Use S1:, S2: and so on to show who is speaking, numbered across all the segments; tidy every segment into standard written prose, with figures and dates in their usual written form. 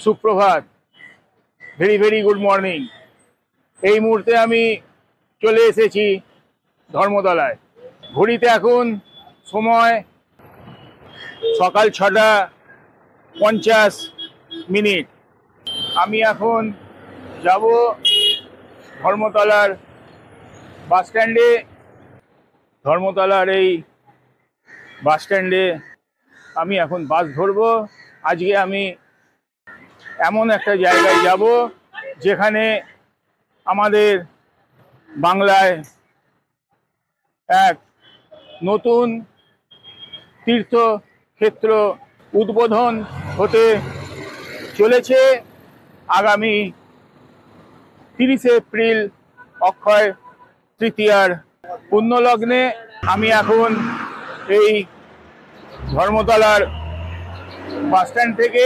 S1: সুপ্রভাত, very very good morning. এই মুহূর্তে আমি চলে এসেছি ধর্মতলায়। ঘড়িতে এখন সময় সকাল 6:50। আমি এখন যাব ধর্মতলার বাস স্ট্যান্ডে। ধর্মতলার এই বাস স্ট্যান্ডে আমি এখন বাস ধরবো। আজকে আমি এমন একটা জায়গায় যাব যেখানে আমাদের বাংলায় এক নতুন তীর্থক্ষেত্র উদ্বোধন হতে চলেছে আগামী 30 এপ্রিল অক্ষয় তৃতীয়ার পুণ্যলগ্নে। আমি এখন এই ধর্মতলার বাস স্ট্যান্ড থেকে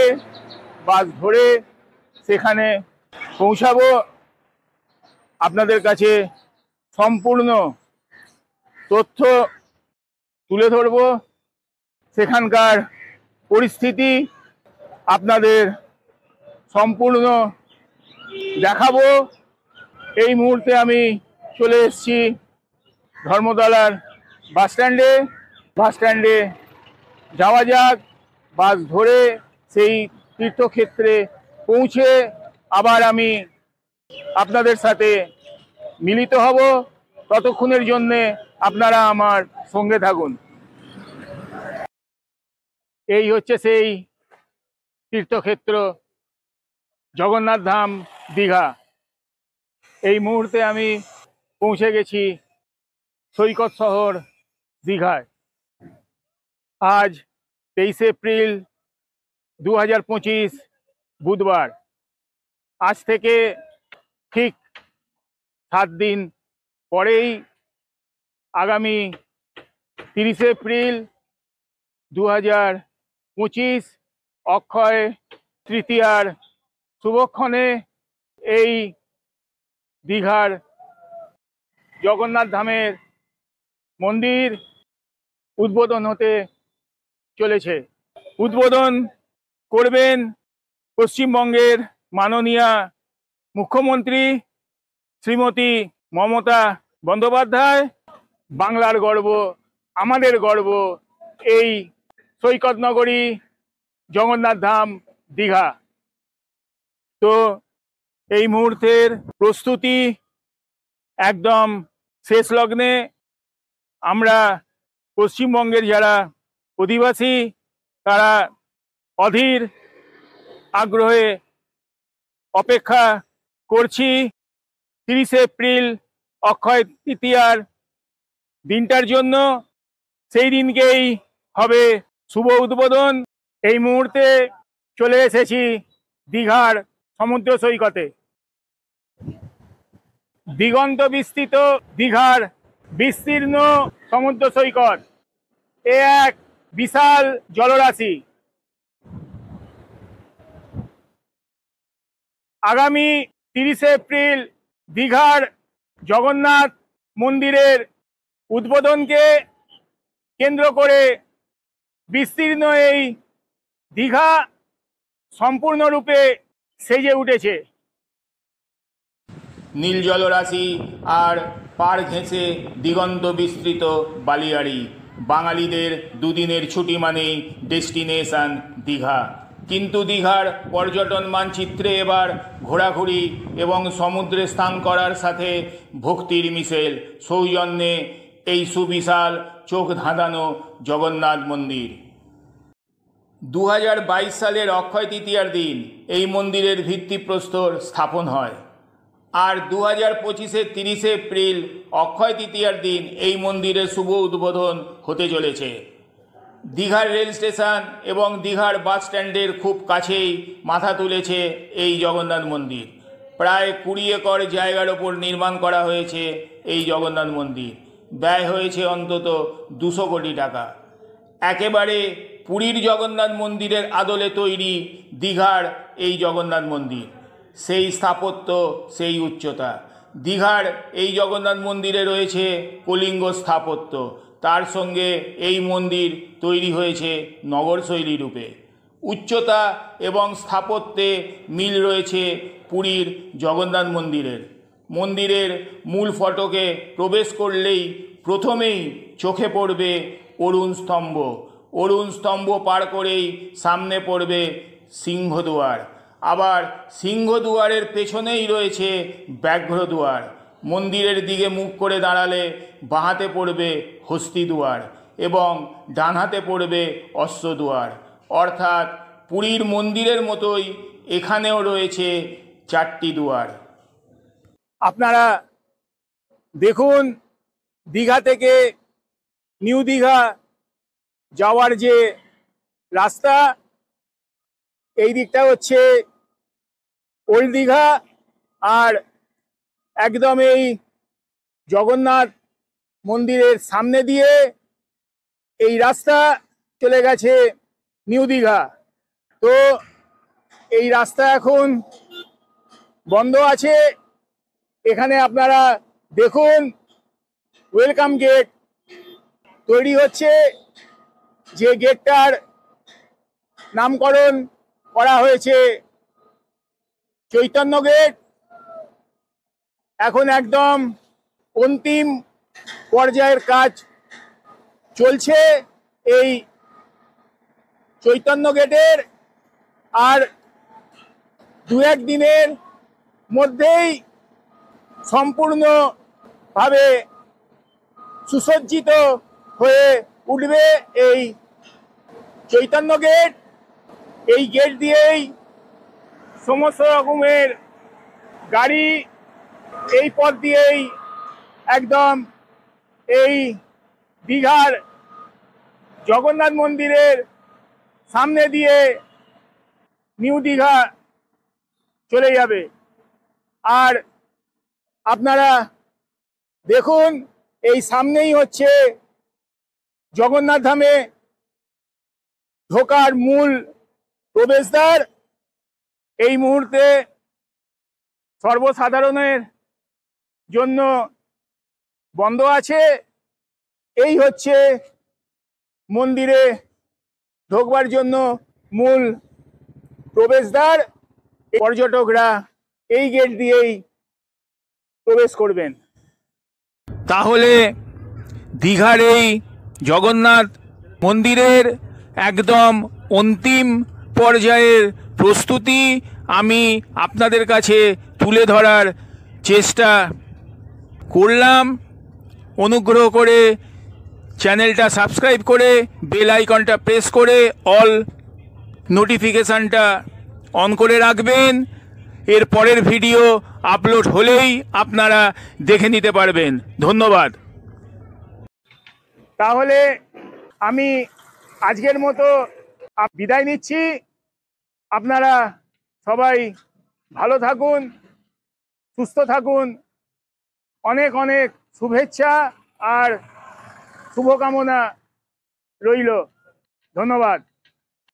S1: বাস ধরে সেখানে পৌঁছাবো। আপনাদের কাছে সম্পূর্ণ তথ্য তুলে ধরব, সেখানকার পরিস্থিতি আপনাদের সম্পূর্ণ দেখাবো। এই মুহূর্তে আমি চলে এসেছি ধর্মতলার বাস স্ট্যান্ডে। বাস স্ট্যান্ডে যাওয়া যাক, বাস ধরে সেই তীর্থক্ষেত্রে পৌঁছে আবার আমি আপনাদের সাথে মিলিত হব। ততক্ষণের জন্যে আপনারা আমার সঙ্গে থাকুন। এই হচ্ছে সেই তীর্থক্ষেত্র জগন্নাথ ধাম দীঘা। এই মুহূর্তে আমি পৌঁছে গেছি সৈকত শহর দীঘায়। আজ 23 এপ্রিল 2025 বুধবার। আজ থেকে ঠিক 7 দিন পরেই আগামী 30 এপ্রিল 2025 অক্ষয় তৃতীয়ার শুভক্ষণে এই দীঘার জগন্নাথ ধামের মন্দির উদ্বোধন হতে চলেছে। উদ্বোধন করবেন পশ্চিমবঙ্গের মাননীয়া মুখ্যমন্ত্রী শ্রীমতী মমতা বন্দ্যোপাধ্যায়। বাংলার গর্ব, আমাদের গর্ব এই সৈকত নগরী জগন্নাথ ধাম দীঘা। তো এই মুহূর্তের প্রস্তুতি একদম শেষ লগ্নে। আমরা পশ্চিমবঙ্গের যারা অধিবাসী তারা অধীর আগ্রহে অপেক্ষা করছি 30 এপ্রিল অক্ষয় তৃতীয়ার দিনটার জন্য। সেই দিনকেই হবে শুভ উদ্বোধন। এই মুহূর্তে চলে এসেছি দীঘার সমুদ্র সৈকতে। দিগন্ত বিস্তৃত দীঘার বিস্তীর্ণ সমুদ্র সৈকত এ এক বিশাল জলরাশি। আগামী 30 এপ্রিল দীঘার জগন্নাথ মন্দিরের উদ্বোধনকে কেন্দ্র করে বিস্তীর্ণ এই দীঘা সম্পূর্ণরূপে সেজে উঠেছে। নীল জলরাশি আর পাড় ঘেঁষে দিগন্ত বিস্তৃত বালিয়াড়ি। বাঙালিদের দুদিনের ছুটি মানেই ডেস্টিনেশন দীঘা। কিন্তু দীঘার পর্যটন মানচিত্রে এবার ঘোরাঘুরি এবং সমুদ্রে স্নান করার সাথে ভক্তির মিশেল। সৌজন্যে এই সুবিশাল চোখ ধাঁধানো জগন্নাথ মন্দির। 2022 সালের অক্ষয় তৃতীয়ার দিন এই মন্দিরের ভিত্তিপ্রস্তর স্থাপন হয়। আর 2025-এর 30 এপ্রিল অক্ষয় তৃতীয়ার দিন এই মন্দিরের শুভ উদ্বোধন হতে চলেছে। দীঘার রেল স্টেশন এবং দীঘার বাস স্ট্যান্ডের খুব কাছেই মাথা তুলেছে এই জগন্নাথ মন্দির। প্রায় 20 একর জায়গার ওপর নির্মাণ করা হয়েছে এই জগন্নাথ মন্দির। ব্যয় হয়েছে অন্তত 200 কোটি টাকা। একেবারে পুরীর জগন্নাথ মন্দিরের আদলে তৈরি দীঘার এই জগন্নাথ মন্দির। সেই স্থাপত্য, সেই উচ্চতা। দীঘার এই জগন্নাথ মন্দিরে রয়েছে কলিঙ্গ স্থাপত্য। তার সঙ্গে এই মন্দির তৈরি হয়েছে নগর শৈলী রূপে। উচ্চতা এবং স্থাপত্যে মিল রয়েছে পুরীর জগন্নাথ মন্দিরের। মন্দিরের মূল ফটকে প্রবেশ করলেই প্রথমেই চোখে পড়বে অরুণ স্তম্ভ। অরুণ স্তম্ভ পার করেই সামনে পড়বে সিংহদুয়ার। আবার সিংহদুয়ারের পেছনেই রয়েছে ব্যাঘ্রদুয়ার। মন্দিরের দিকে মুখ করে দাঁড়ালে বাঁহাতে পড়বে হস্তিদুয়ার এবং ডান হাতে পড়বে অশ্বদুয়ার। অর্থাৎ পুরীর মন্দিরের মতোই এখানেও রয়েছে 4টি দুয়ার।
S2: আপনারা দেখুন, দীঘা থেকে নিউ দীঘা যাওয়ার যে রাস্তা, এই দিকটা হচ্ছে ওল্ড দীঘা, আর একদম এই জগন্নাথ মন্দিরের সামনে দিয়ে এই রাস্তা চলে গেছে নিউ দীঘা। তো এই রাস্তা এখন বন্ধ আছে। এখানে আপনারা দেখুন, ওয়েলকাম গেট তৈরি হচ্ছে, যে গেটটার নামকরণ করা হয়েছে চৈতন্য গেট। এখন একদম অন্তিম পর্যায়ের কাজ চলছে এই চৈতন্য গেটের, আর 2-1 দিনের মধ্যেই সম্পূর্ণভাবে সুসজ্জিত হয়ে উঠবে এই চৈতন্য গেট। এই গেট দিয়েই সমস্ত রকমের গাড়ি এই পথ দিয়েই একদম এই দীঘার জগন্নাথ মন্দিরের সামনে দিয়ে নিউ দীঘা চলে যাবে। আর আপনারা দেখুন, এই সামনেই হচ্ছে জগন্নাথ ধামে ঢোকার মূল প্রবেশদ্বার। এই মুহূর্তে সর্বসাধারণের জন্য বন্ধ আছে। এই হচ্ছে মন্দিরে ঢোকবার জন্য মূল প্রবেশদ্বার। পর্যটকরা এই গেট দিয়েই প্রবেশ করবেন।
S1: তাহলে দীঘার এই জগন্নাথ মন্দিরের একদম অন্তিম পর্যায়ের প্রস্তুতি আমি আপনাদের কাছে তুলে ধরার চেষ্টা করলাম। অনুগ্রহ করে চ্যানেলটা সাবস্ক্রাইব করে বেল আইকনটা প্রেস করে অল নোটিফিকেশানটা অন করে রাখবেন। এর পরের ভিডিও আপলোড হলেই আপনারা দেখে নিতে পারবেন। ধন্যবাদ।
S2: তাহলে আমি আজকের মতো বিদায় নিচ্ছি। আপনারা সবাই ভালো থাকুন, সুস্থ থাকুন। অনেক অনেক শুভেচ্ছা আর শুভকামনা রইল। ধন্যবাদ।